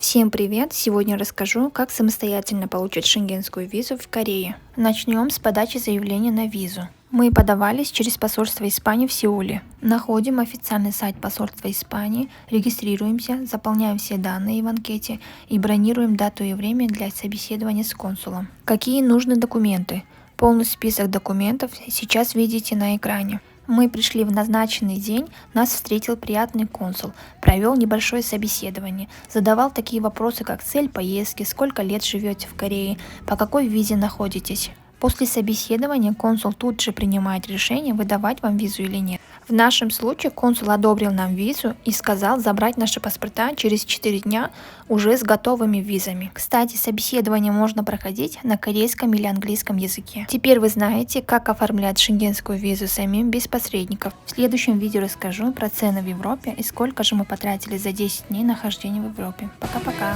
Всем привет! Сегодня расскажу, как самостоятельно получить шенгенскую визу в Корее. Начнем с подачи заявления на визу. Мы подавались через посольство Испании в Сеуле. Находим официальный сайт посольства Испании, регистрируемся, заполняем все данные в анкете и бронируем дату и время для собеседования с консулом. Какие нужны документы? Полный список документов сейчас видите на экране. Мы пришли в назначенный день, нас встретил приятный консул, провел небольшое собеседование, задавал такие вопросы, как цель поездки, сколько лет живете в Корее, по какой визе находитесь. После собеседования консул тут же принимает решение, выдавать вам визу или нет. В нашем случае консул одобрил нам визу и сказал забрать наши паспорта через 4 дня уже с готовыми визами. Кстати, собеседование можно проходить на корейском или английском языке. Теперь вы знаете, как оформлять шенгенскую визу самим без посредников. В следующем видео расскажу про цены в Европе и сколько же мы потратили за 10 дней нахождения в Европе. Пока-пока!